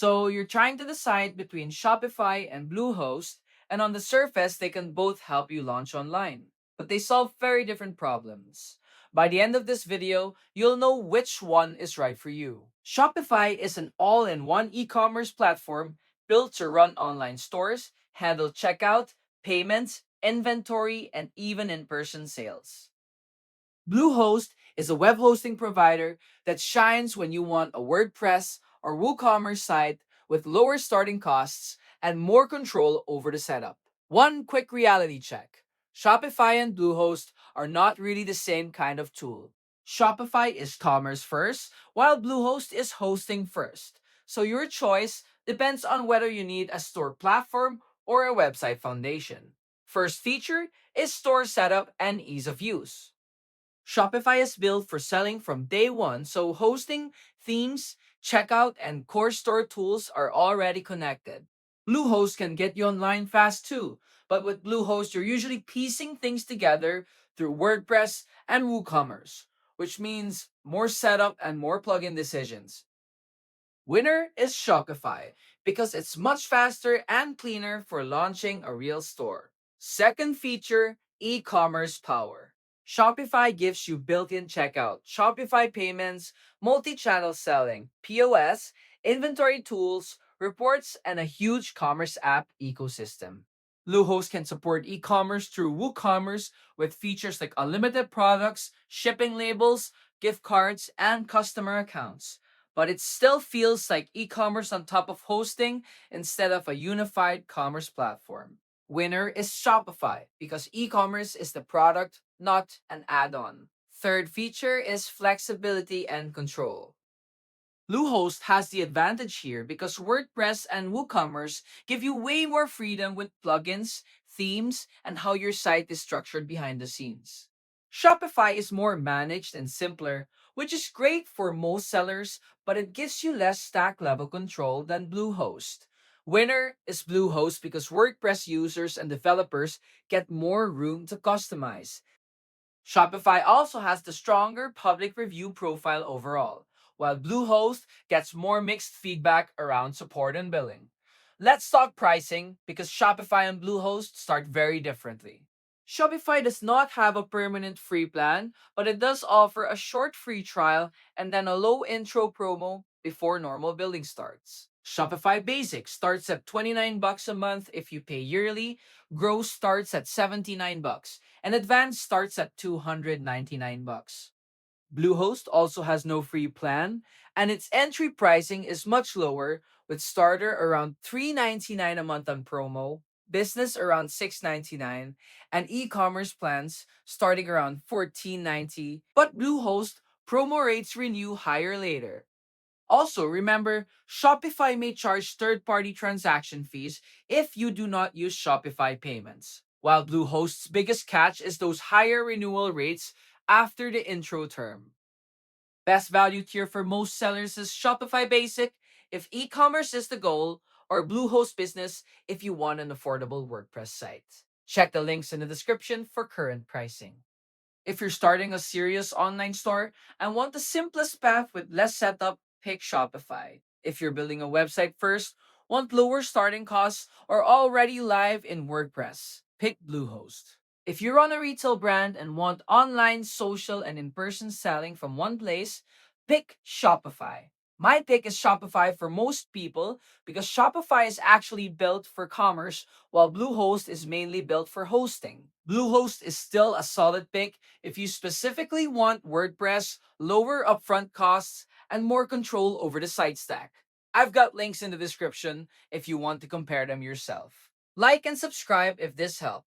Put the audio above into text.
So you're trying to decide between Shopify and Bluehost, and on the surface, they can both help you launch online. But they solve very different problems. By the end of this video, you'll know which one is right for you. Shopify is an all in one e commerce platform built to run online stores, handle checkout, payments, inventory, and even in person sales. Bluehost is a web hosting provider that shines when you want a WordPress or WooCommerce site with lower starting costs and more control over the setup. One quick reality check: Shopify and Bluehost are not really the same kind of tool. Shopify is commerce first, while Bluehost is hosting first. So your choice depends on whether you need a store platform or a website foundation. First feature is store setup and ease of use. Shopify is built for selling from day one, so hosting, themes, checkout, and core store tools are already connected. Bluehost can get you online fast too, but with Bluehost, you're usually piecing things together through WordPress and WooCommerce, which means more setup and more plugin decisions. Winner is Shopify because it's much faster and cleaner for launching a real store. Second feature, e-commerce power. Shopify gives you built-in checkout, Shopify payments, multi-channel selling, POS, inventory tools, reports, and a huge commerce app ecosystem. Bluehost can support e-commerce through WooCommerce with features like unlimited products, shipping labels, gift cards, and customer accounts, but it still feels like e commerce on top of hosting instead of a unified commerce platform. Winner is Shopify because e commerce is the product, not an add on. Third feature is flexibility and control. Bluehost has the advantage here because WordPress and WooCommerce give you way more freedom with plugins, themes, and how your site is structured behind the scenes. Shopify is more managed and simpler, which is great for most sellers, but it gives you less stack level control than Bluehost. Winner is Bluehost because WordPress users and developers get more room to customize. Shopify also has the stronger public review profile overall, while Bluehost gets more mixed feedback around support and billing. Let's talk pricing because Shopify and Bluehost start very differently. Shopify does not have a permanent free plan, but it does offer a short free trial and then a low intro promo before normal billing starts. Shopify Basic starts at $29 a month if you pay yearly, Gross starts at $79, and Advanced starts at $299. Bluehost also has no free plan, and its entry pricing is much lower, with starter around $399 a month on promo, business around $699, and e-commerce plans starting around $14.90. But Bluehost promo rates renew higher later. Also, remember, Shopify may charge third-party transaction fees if you do not use Shopify payments, while Bluehost's biggest catch is those higher renewal rates after the intro term. Best value tier for most sellers is Shopify Basic if e-commerce is the goal, or Bluehost Business if you want an affordable WordPress site. Check the links in the description for current pricing. If you're starting a serious online store and want the simplest path with less setup, pick Shopify. If you're building a website first, want lower starting costs, or already live in WordPress, pick Bluehost. If you run a retail brand and want online, social, and in person selling from one place, pick Shopify. My pick is Shopify for most people because Shopify is actually built for commerce, while Bluehost is mainly built for hosting. Bluehost is still a solid pick if you specifically want WordPress, lower upfront costs, and more control over the site stack. I've got links in the description if you want to compare them yourself. Like and subscribe if this helped.